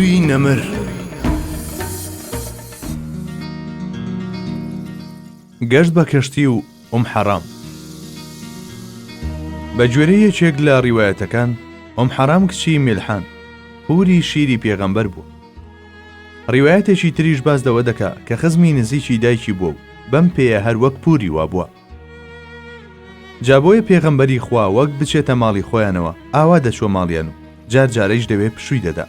دووری نەمر. گەشت بە کەشتی و حەرام. بە گوێرەی یەکێک لە ڕیوایەتەکان حەرام کچی میلحان پوری شیری پێغەمبەر بوو. ڕیوایەتێکی تریش باز دەوە دەکا کە خزمی نزیکی دایکی بووە و بەم پێیە هەر وەک پوری وا بووە. جابۆیە پێغەمبەری خوا وەک بچێتە ماڵی خۆیانەوە ئاوا دەچوە ماڵیان و جار جارەیش دەوێ پشووی دەدا.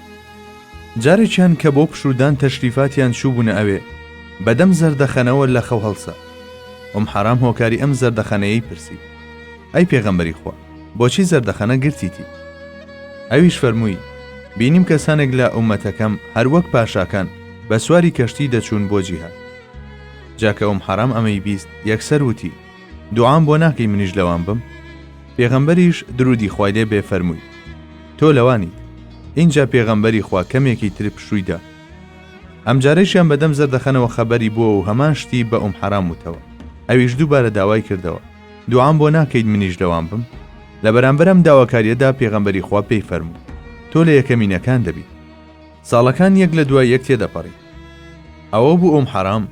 جارێکیان کە بۆ پشودان تەشریفاتیان چوو بوونە ئەوێ بەدەم زەردەخەنەوە لە خەو هەڵسا. حەرام هۆکاری ئەم زەردەخەنەیەی پرسی: ئەی پێغەمبەری خوا، بۆچی زەردەخەنە گرتیتی؟ ئەویش فەرمووی: بینیم کەسانێک لە ئومەتەکەم هەر وەک پاشاکان بە سواری کەشتی دەچوون بۆ جیهاد. جاکە حەرام ئەمەی بیست یەکسەر وتی: دوعام بۆ ناکەی منیش لەوان بم؟ پێغەمبەریش درودی خوای لێ بێ فەرمووی: تۆ لەوانیت. اینجا پێغەمبەری خوا کەمێکی تر پشوویدا. ئەمجارەیشیان بەدەم زەردەخەنەوە خەبەری بووە و هەمان شتی بە حەرام وتەوە. ئەویش دووبارە داوای کردەوە: دوعام بۆ ناکەیت منیش لەوان بم؟ لە بەرامبەرم داواکاریەدا پێغەمبەری خوا پێی فەرموو: تۆ لە یەکەمینەکان دەبی. ساڵەکان یەک لە دوای یەک تێدەپەڕی. ئەوە بوو حەرام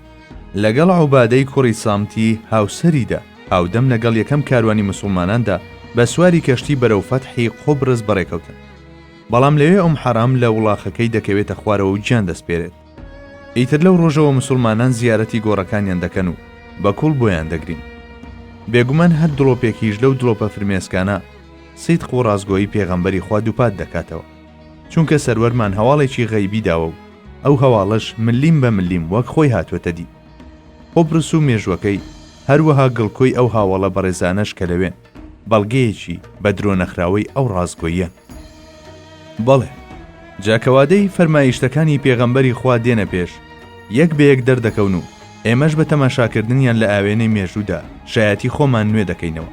لەگەڵ عوبادەی کوڕی سامتی هاوسەریدا هاودەم لەگەڵ یەکەم کاروانی مسلماناندا بە سواری کەشتی بەرەو فەتحی قوبرس بەڕێکەوتن. بەڵام لەوێ حەرام لە وڵاخەکەی دەکەوێتە خوارەوە و گیان دەسپێرێت. ئیتر لەو ڕۆژەوە مسلمانان زیارەتی گۆڕەکانیان دەکەن و بە کوڵ بۆیان دەگرین. بێگومان هەر دڵۆپێکیش لەو دڵۆپە فرمێسکانە سیدق و ڕازگۆیی پێغەمبەری خوا دووپات دەکاتەوە، چونکە سەروەرمان هەواڵێکی غەیبی داوە و ئەو هەواڵەش ملیم بە ملیم وەک خۆی هاتووەتە دی. قوبرس و مێژوەکەی هەروەها گڵکۆی ئەو هاوڵە بەڕێزانەش کە لەوێن بەڵگەیەکی بە درۆ نەخراوەی ئەو ڕازگۆیە. بەڵێ، جاکەوادەی فەرمایشتەکانی پێغەمبەری خوا دێنە پێش، یەک بە یەک دەردەکەون و ئێمەش بە تەماشاکردنیان لە ئاوێنەی مێژوودا شایەتی خۆمان نوێ دەکەینەوە.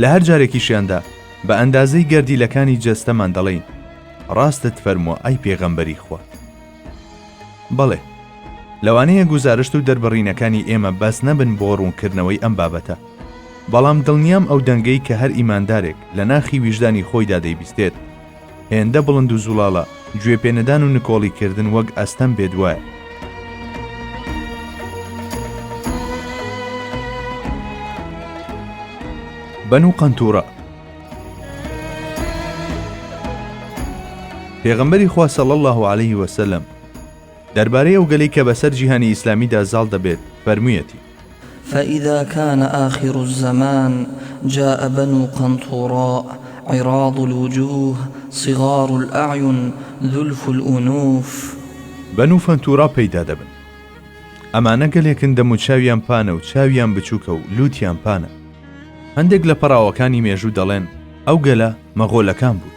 لە هەر جارێکیشیاندا بە ئەندازەی گەردیلەکانی جەستەمان دەڵێین: ڕاستت فەرمووە ئەی پێغەمبەری خوا. بەڵێ، لەوانەیە گوزارشت و دەربڕینەکانی ئێمە بەس نەبن بۆ ڕوونکردنەوەی ئەم بابەتە، بەڵام دڵنیام ئەو دەنگەی کە هەر ئیماندارێک لە ناخی ویژدانی خۆیدا دەیبیستێت هێندە بڵند و زوڵاڵە گوێپێنەدان و نکۆڵیکردن وەک ئەستەم بێدوایە. بەنو قەنتوڕە. پێغەمبەری خوا صلی الله علیه وسلم دەربارەی ئەو گەلەی کە بەسەر جیهانی ئیسلامیدا زاڵ دەبێت فەرموویەتی: فإذا كان آخر الزمان جاء بنو قنطوراء عراض الوجوه صغار الأعين ذلف الأنوف. بنو فەنتورا پەیدا دەبن. ئەمانە گەلێکن دەم و چاویان پانە و چاویان بچووکە و لوتیان پانە. هەندێک لە پەراوەکانی مێژوو دەڵێن ئەو گەلە مەغۆلەکان بوو.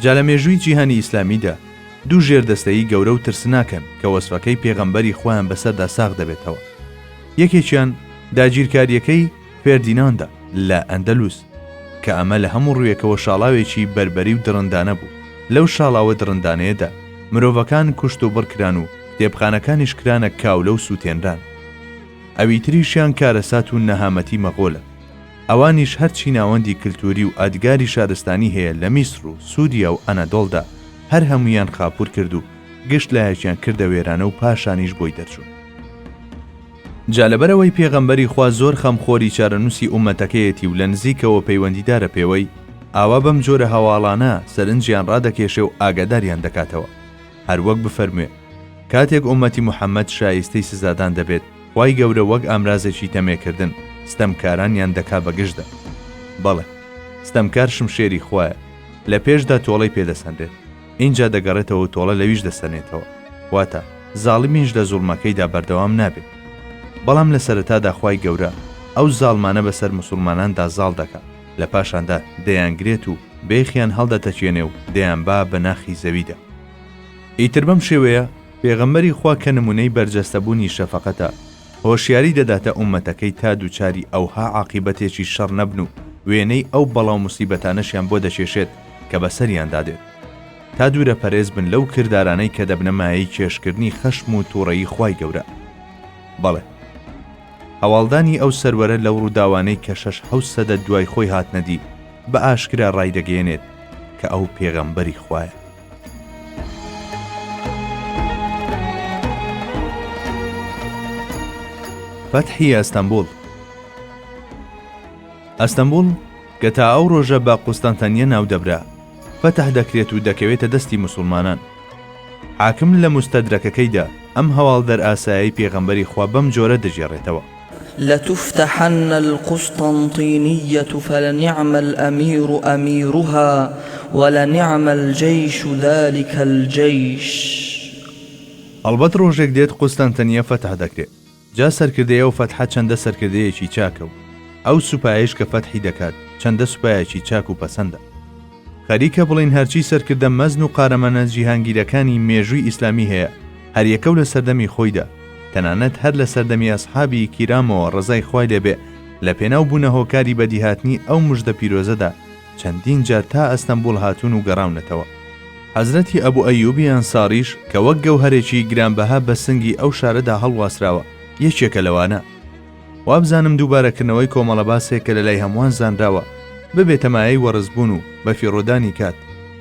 جا لە مێژووی جیهانی ئیسلامیدا دوو ژێردەستەیی گەورە و ترسناکەن کە وەسفەکەی پێغەمبەری خۆیان بەسەردا ساغ دەبێتەوە. یەکێکیان داگیرکاریەکەی فێردیناندا لە ئەندەلوس کە ئەمە لە هەموو ڕوویەکەوە شاڵاوێکی بربەری و درڕندانە بوو. لەو شاڵاوە درڕندانەیەدا مرۆڤەکان کوشت و بڕکران و کتێبخانەکانیش کرانە کاولە و سووتێنران. ئەوی تریشیان کارەسات و نەهامەتی مەغۆلە. ئەوانیش هەرچی ناوەندی کللتوری و ئادگاری شارستانی هەیە لە میسر و سووریا و ئەنەدۆڵدا هەر هەمویان خاپور کرد و گشت لایەکیان کردە وێرانە و پاشانیش بۆی دەرچوون. جا لەبەرەوەی پێغەمبەری خوا زۆر خەمخۆری چارەنووسی ئومەتەکەیەتی و لە نزیکەوە پەیوەندیدارە پێوەی، ئاوا بەم جۆرە هەواڵانە سەرنجیان ڕادەکێشێ و ئاگاداریان دەکاتەوە. هەروەک بفەرموێ: کاتێک ئومەتی موحەممەد شایستەی سزادان دەبێت، خوای گەورە وەک ئامرازێکی تەمێکردن ستەمکارانیان دەکا بەگشتدا. بەڵێ، ستەمکار شمشێری خوایە، لە پێشدا تۆڵەی پێدەسەندێت، اینجا دەگەڕێتەوە و تۆڵە لەویش دەسەنێتەوە. واتە زاڵمیش لە زوڵمەکەیدا بەردەوام نابێت. بەڵام لە سەرەتادا خوای گەورە ئەو زاڵمانە بەسەر مسلماناندا زاڵ دەکا، لە پاشاندا دەیانگرێت و بێخیان هەڵدەتەچێنێ و دەیان با بە ناخی زەویدا. ئیتر بەم شێوەیە پێغەمبەری خوا کە نمونەی بەرجەستەبوونی شەفەقەتە هۆشیاری دەداتە ئومەتەکەی تا دووچاری ئەوها عاقیبەتێکی شەڕ نەبن و وێنەی ئەو بەڵاو موسیبەتانەشیان بۆ دەچێشێت کە بەسەریان دادێت، تا دوورە پەرێز بن لەو کردارانەی کە دەبنە مایەی کێشکردنی خەشم و تووڕەیی خوای گەورە. بەڵێ، هەواڵدانی ئەو سەروەرە لەو ڕووداوانەی کە 600 دوای خۆی هاتنەدی بە ئاشکرا ڕای دەگەێنێت کە ئەو پێغەمبەری خوایە. فتحی ئەستەمبول. ئەستەمبول کە تا ئەو ڕۆژە بە قوستەنتەنیە ناو دەبرا فتح دەکرێت و دەکەوێتە دەستی مسلمانان. حاکم لە مستەدرەکەکەیدا ئەم هەواڵدەر ئاسایی پێغەمبەری خوا بەم جۆرە دەژێڕێتەوە: لتفتحن القسطنطينية فلنعم الأمير أميرها ولنعم الجيش ذلك الجيش. ئەلبەت ڕۆژێک دێت قوستەنتەنیە فتح دەکرێت. جا سەرکردەیە و فتحە چەندە سەرکردەیەکی چاکە و ئەو سوپایش کە فتحی دەکات چەندە سوپایەکی چاک و پەسەندە. خەریکە بڵین هەرچی سەرکردە مەزن و قارەمانە جیهانگیرەکانی مێژووی ئیسلامی هەیە هەر یەکە و لە سەردەمی خۆیدا، تەنانەت هەر لە سەردەمی ئەسحابی کیرامەوە ڕزای خوای لێبێ لە پێناو بوونە هۆکاری بەدیهاتنی ئەو مژدە پیرۆزەدا چەندین جار تا ئەستەمبول هاتوون و گەڕاونەتەوە. حەزرەتی ئەبوو ئەیوبی ئەنساریش کە وەک گەوهەرێکی گرانبەها بە سنگی ئەو شارەدا هەڵواسراوە یەکێکە لەوانە. وابزانم دووبارەکردنەوەی کۆمەڵە باسێک کە لە لای هەمووان زانراوە ببێتە مایەی وەڕزبوون و بە فیڕۆدانی کات،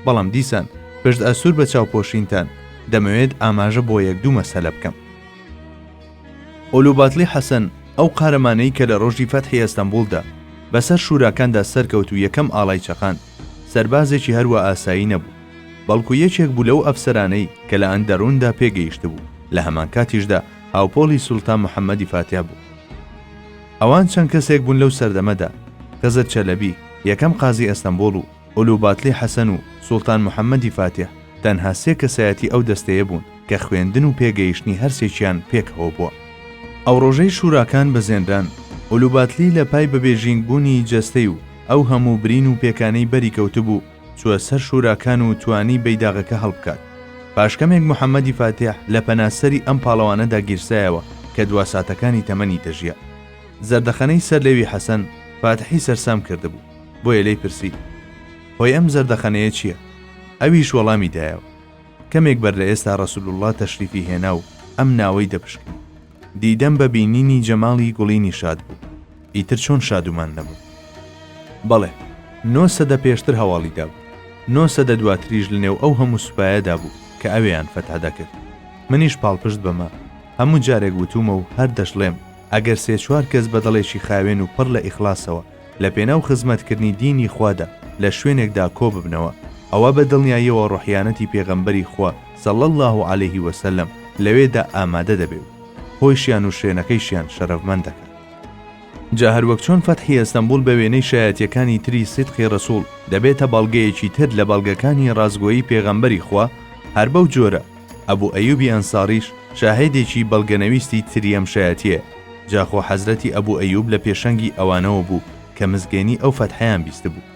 بەڵام دیسان پشت ئەسوور بە چاوپۆشینتان دەمەوێت ئاماژە بۆ یەک دوو مەسەلە بکەم. ئۆلوباتلی حەسەن ئەو قارەمانەی کە لە ڕۆژی فەتحی ئەستەمبولدا بەسەر شوراکاندا سەرکەوت و یەکەم ئاڵای چەقاند سەربازێکی هەروە ئاسایی نەبوو، بەڵکو یەکێک بوو لەو ئەفسەرانەی کە لە ئەندەڕووندا پێگەیشت بوو. لە هەمان کاتیشدا هاوپۆڵی سوڵتان محەممەدی فاتح بوو. ئەوان چەند کەسێک بوون لەو سەردەمەدا: خزر چەلەبی یەکەم قازی ئەستەمبول و ئۆلوباتلی حەسەن و سوڵتان محەممەدی فاتح تەنها سێ کەسایەتی ئەو دەستەیە بوون کە خوێندن و پێگەیشتنی هەرسێکیان پێکەوە بووە. ئەو ڕۆژەی شوراکان بەزێنران ئۆلوباتلی لە پای بەبێژینگ بوونی جەستەی و ئەو هەموو برین و پێکانەی بەری کەوتبوو چووە سەر شوراکان و توانی بەیداغەکە هەڵبکات. پاشکەمێک محەممەدی فاتح لە پەناسەری ئەم پاڵەوانەدا گیرسایەوە کە دوا ساتەکانی تەمەنی دەژیە. زەردەخەنەی سەرلێوی حەسەن فاتحی سەرسام کردبوو، بۆیە لێی پرسی: هۆی ئەم زەردەخەنەیە چییە؟ ئەویش وەڵامی دایەوە: کەمێک بەر لە ئێستا ڕەسوول الله تەشریفی هێنا و ئەم ناوەی دەپشکن. دیدەم بە بینینی جەماڵی گوڵینی شاد بوو، ئیتر چۆن شادومان نەبوو. بەڵێ 9 سەدە پێشتر هەواڵیدا بوو، 9 سەدە دواتریش لەنێو ئەو هەموو سوپایەدا بوو کە ئەویان فەتح دەکرد. منیش پاڵپشت بەمە هەموو جارێک وتومە و هەر دەشڵێم ئەگەر 3-4 کەس بەدڵێکی خاوێن و پڕ لە ئیخلاسەوە لە پێناو خزمەتکردنی دینی خوادا لە شوێنێکدا کۆ ببنەوە، ئەوە بە دڵنیاییەوە ڕوحیانەتی پێغەمبەری خوا صلی الله علیه وسلم لەوێدا ئامادە دەبێت و خۆیشیان و شوێنەکەیشیان شەرەفمەند دەکات. جا هەروەک چۆن فەتحی ئەستەمبول بە وێنەی شایەتیەکانی تری سیدقی ڕەسوول دەبێتە بەڵگەیەکی تر لە بەڵگەکانی ڕازگۆیی پێغەمبەری خوا، هەر بەو جۆرە ئەبوو ئەیوبی ئەنساریش شاهێدێکی بەڵگەنەویستی تریەم شایەتیە. جاخۆ حەزرەتی ئەبوو ئەیوب لە پێشەنگی ئەوانەوە بوو کە مزگەێنی ئەو فەتحیان بیست بوو.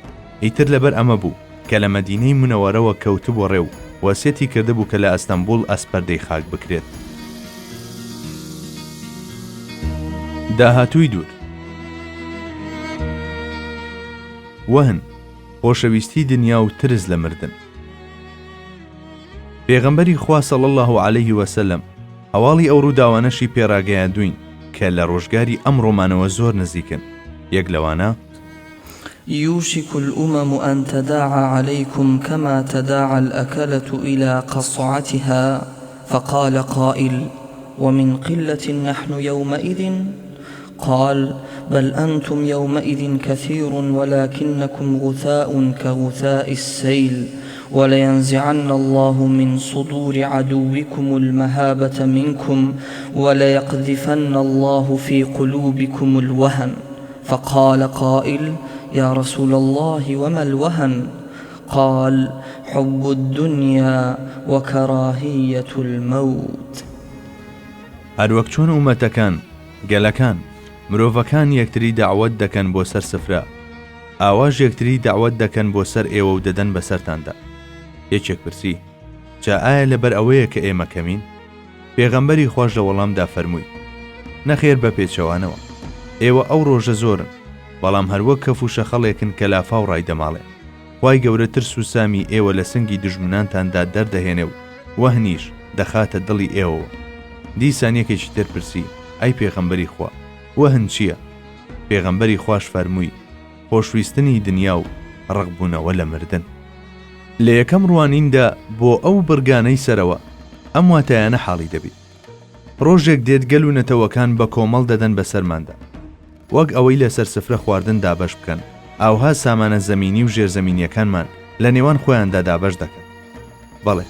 ئیتر لەبەر ئەمە بوو کە لە مەدینەی منەوەرەوە کەوتبوو ڕێو وەسیەتی کردبوو کە لە ئەستەمبول ئەسپەردەی خاک بکرێت. داهاتووی دوور وەهن، خۆشەویستی دنیا و ترس لە مردن. پێغەمبەری خوا صلی الله علیه وسلم هەواڵی ئەو ڕووداوانەشی پێڕاگەیاندوین کە لە ڕۆژگاری ئەمڕۆمانەوە زۆر نزیکن. یەک لەوانە: يوشك الأمم أن تداعى عليكم كما تداعى الأكلة إلى قصعتها. فقال قائل: ومن قلة نحن يومئذ؟ قال: بل أنتم يومئذ كثير ولكنكم غثاء كغثاء السيل، ولينزعن الله من صدور عدوكم المهابة منكم، وليقذفن الله في قلوبكم الوهن. فقال قائل: يا رسول الله وما الوهن؟ قال: حب الدنيا وكراهية الموت. هەروەک چۆن ئومەتەکان گەلەکان مرۆڤەکان یەکتری داعوەت دەکەن بۆ سەر سفرە، ئاواژ یەکتری داعوەت دەکەن بۆ سەر ئێوە و دەدەن بەسەرتاندا. یەکێک پرسی: جا ئایا لەبەر ئەوەیە کە ئێمە کەمین؟ پێغەمبەری خۆش لە وەڵامدا فەرمووی: نەخێر بە پێچەوانەوە، ئێوە ئەو ڕۆژە زۆرن، بەڵام هەروەک کەف و شەخەڵێکن کە لافا و ڕای دەماڵێ. خوای گەورە ترس و سامی ئێوە لە سنگی دژمنانتاندا دەردەهێنێ و وەهنیش دەخاتە دڵی ئێوەوە. دیسان یەکێکی تر پرسی: ئەی پێغەمبەری خوا، وەهن چییە؟ پێغەمبەری خوش فەرمووی: خۆشویستنی دنیا و ڕقبوونەوە لە مردن. لە یەکەم ڕوانیندا بۆ ئەو بڕگانەی سەرەوە ئەم واتایانە حاڵی دەبێت. ڕۆژێک دێت گەل و نەتەوەکان بە کۆمەڵ دەدەن بە سەرماندا، وەک ئەوەی لەسەر سفرە خواردن دابەش بکەن، ئاوها سامانە زەمینی و ژێرزەمینیەکانمان لە نێوان خۆیاندا دابەش دەکەن. بەڵێ،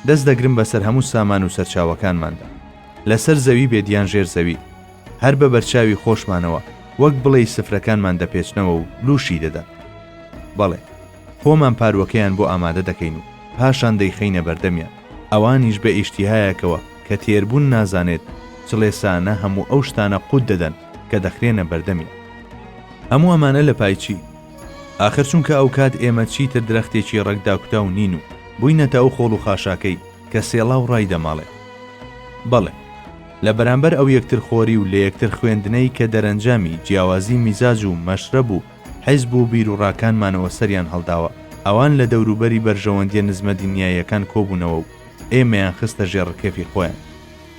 دەست دەگرن بەسەر هەموو سامان و سەرچاوەکانماندا، لەسەر زەوی بێدیان ژێر زەوی، هەر بە بەرچاوی خۆشمانەوە وەک بڵێ سفرەکانمان دەپێچنەوە و لوشی دەدا. بەڵێ، خۆمان پاروەکەیان بۆ ئامادە دەکەین و پاشان دەیخەینە بەردەمیان، ئەوانیش بە ئیشتیهایەکەوە کە تێربوون نازانێت چڵێسانە هەموو ئەو شتانە قوت دەدەن کە دەخرێنە بەردەمیان. هەموو ئەمانە لە پایچی ئاخر چونکە ئەو کات ئێمە چیتر درەختێکی ڕەگدا کوتاو نین و بووینەتە ئەو خۆڵ و خاشاکەی کە سێڵاو ڕای دەماڵێت. بەڵێ، لە بەرامبەر ئەو یەکتر خۆری و لە یەکتر خوێندنەی کە دەرەنجامی جیاوازی میزاج و مەشرەب و حیزب و بیر و ڕاکانمانەوە سەریان هەڵداوە، ئەوان لە دەوروبەری بەرژەوەندیە نزمە دینیایەکان کۆبوونەوە و ئێمەیان خستە ژێڕکەفی خۆیان.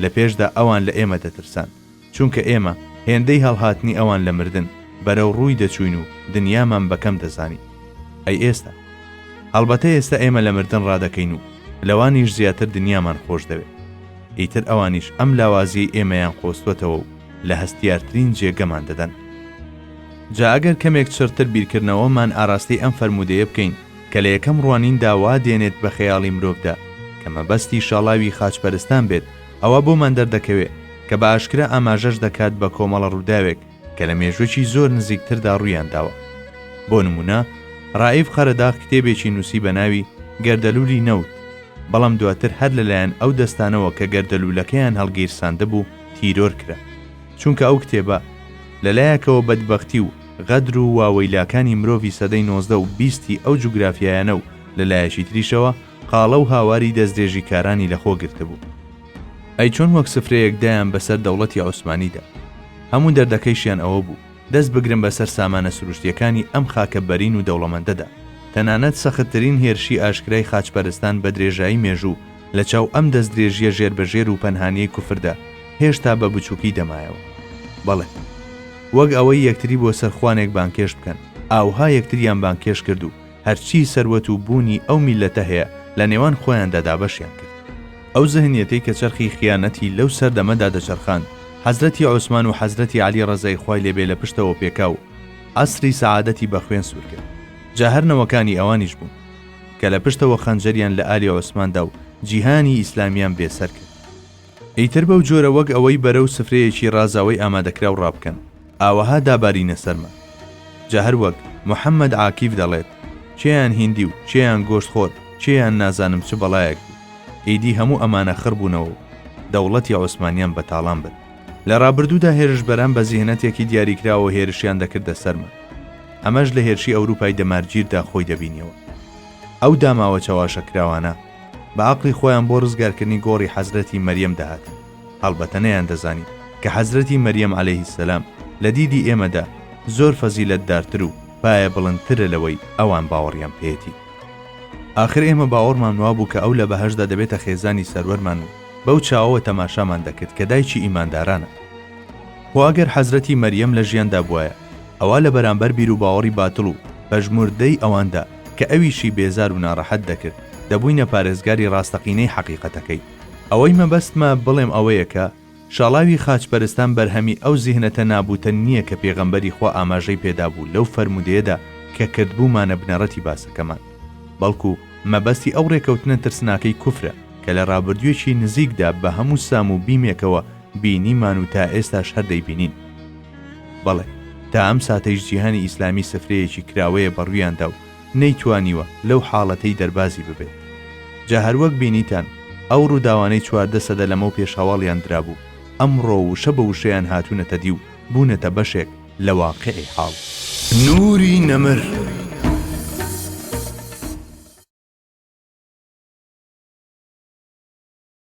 لە پێشدا ئەوان لە ئێمە دەترسان، چونکە ئێمە هێندەی هەڵهاتنی ئەوان لە مردن بەرەو ڕووی دەچوین و دنیامان بەکەم دەزانی. ئەی ئێستا، هەڵبەتە ئێستا ئێمە لە مردن ڕادەکەین و لەوانیش زیاتر دنیامان خۆش دەوێت. ئیتر ئەوانیش ئەم لاوازیی ئێمەیان خۆستوەتەوە و لە هەستیارترین جێگەمان دەدەن. جا ئەگەر کەمێک چرتر بیرکردنەوەمان ئاراستی ئەم فەرمودەیە بکەین کە لە یەکەم ڕوانیندا وا دێنێت بە خەیاڵی مرۆڤدا کە مەبەستی شاڵاوی خاچپەرستان بێت، ئەوە بۆمان دەردەکەوێت کە بە ئاشکرا ئاماژەش دەکات بە کۆمەڵە ڕووداوێک کە لە مێژووکی زۆر نزیکتردا ڕوویان داوە. بۆ نمونە، ڕائیف خەرەداغ کتێبێکی نووسی بە ناوی گەردەلوولی نەوت، بەڵام دواتر هەر لەلایەن ئەو دەستانەوە کە گەردەلوولەکەیان هەڵگیرساندە بوو تیرۆر کرا، چونکە ئەو کتێبە لەلایەکەوە بەدبەختی و غەدر و واوەیلاکانی مرۆڤی سەدەی 19 و 20 ئەو جوگرافیایانە و لەلایەکی تریشەوە قاڵە و هاواری دەستدرێژی کارانی لەخۆ گرتبوو. ئەی چۆن وەک سفرەیەک دایان بەسەر دەوڵەتی عوسمانیدا، هەموو دەردەکەیشیان ئەوە بوو دەست بگرن بەسەر سامانە سروشتیەکانی ئەم خاکە بەرین و دەوڵەمەندەدا. تەنانەت سەختترین هێرشی ئاشکرای خاچپەرستان بە درێژایی مێژوو لە چاو ئەم دەستدرێژیە ژێربەژێر و پەنهانیەی کوفردا هێشتا بە بچووکی دەمایەوە. بەڵێ، وەک ئەوەی یەکتری بۆ سەرخوانێک بانکێش بکەن، ئاوها یەکتریان بانکێش کرد و هەرچی سەروەت و بوونی ئەو میلەتە هەیە لە نێوان خۆیاندا دابەشیان کرد. ئەو زەهنیەتەی کە چرخی خیانەتی لەو سەردەمەدا دەچەرخان، حەزرەتی عوسمان و حەزرەتی عەلی ڕەزای خوای لێبێ لە پشتەوە پێکا و عەسری سەعادەتی بە خوێن سوور کرد. جا هەر نەوەکانی ئەوانیش بوون کە لە پشتەوە خەنجەریان لە ئالی عوسماندا و جیهانی ئیسلامیان بێسەر کرد. ئیتر بەو جۆرە وەک ئەوەی بەرەو سفرەیەکی ڕازاوی ئامادەکرا و ڕابکەن، ئاوەها دابارینە سەرمە. جا هەر وەک محەممەد عاکیف دەڵێت، چێیان هیندی و چێیان گۆشتخۆر، چێیان نازانم چ بەڵایەک بوو، ئیدی هەموو ئەمانە خڕبوونەوە و دەوڵەتی عوسمانیان بەتاڵان بن. لە ڕابردوودا هێرشبەران بە زیهنەتێکی دیاریکراوە هێرشیان دەکردە سەرمە. ئەمەش لە هێرشی ئەوروپای دەمارگیردا خۆی دەبینەوە. ئەو داماوە چاواشەکراوانە بە عەقڵی خۆیان بۆ ڕزگارکردنی گۆڕی حەزرەتی مەریەم دەهات. هەڵبەتە نەیان دەزانی کە حەزرەتی مەریەم عەلەیهی سەلام لە دیدی ئێمەدا زۆر فەزیلەتدارتر و پایە بڵندترە لەوەی ئەوان باوەڕیان پێێتی. ئاخر ئێمە باوەڕمان وا بوو کە ئەو لە بەهەشدا دەبێتە خێزانی سەروەرمان و بەو چاوەوە تەماشامان دەکرد کە دایکی ئیماندارانە. خۆ ئەگەر حەزرەتی مەریەم لە ژیاندا بووایە، ئەوە لە بەرامبەر بیر و باوەڕی باتڵ و بەژموردەی ئەواندا کە ئەویشی بێزار و ناڕەحەت دەکرد دەبووینە پارێزگاری ڕاستەقینەی حەقیقەتەکەی. ئەوەی مەبەستمە بڵێم ئەوەیە کە شاڵاوی خاچپەرستان بەرهەمی ئەو زیهنەتە نابوتە نییە کە پێغەمبەری خوا ئاماژەی پێدا بوو لەو فەرمودەیەدا کە کردبوومانە بنەڕەتی باسەکەمان، بەڵکو مەبەستی ئەو ڕێکەوتنە ترسناکەی کوفرە کە لە ڕابردوویەکی نزیکدا بە هەموو سام و بیمێکەوە بینیمان و تا ئێستاش هەر دەیبینین. بەڵێ، تا ئەم ساتەیش جیهانی ئیسلامی سفرەیەکی کراوەیە بەڕوویاندا و نەیتوانیوە لەو حاڵەتەی دەربازی ببێت. جا هەروەک بینیتان ئەو ڕووداوانەی 14 سەدە لەمە و پێشەواڵیان درابوو، ئەمڕۆ وشە بە وشەیان هاتوونەتە دی و بوونەتە بەشێک لە واقعی حاڵ. نوری نەمر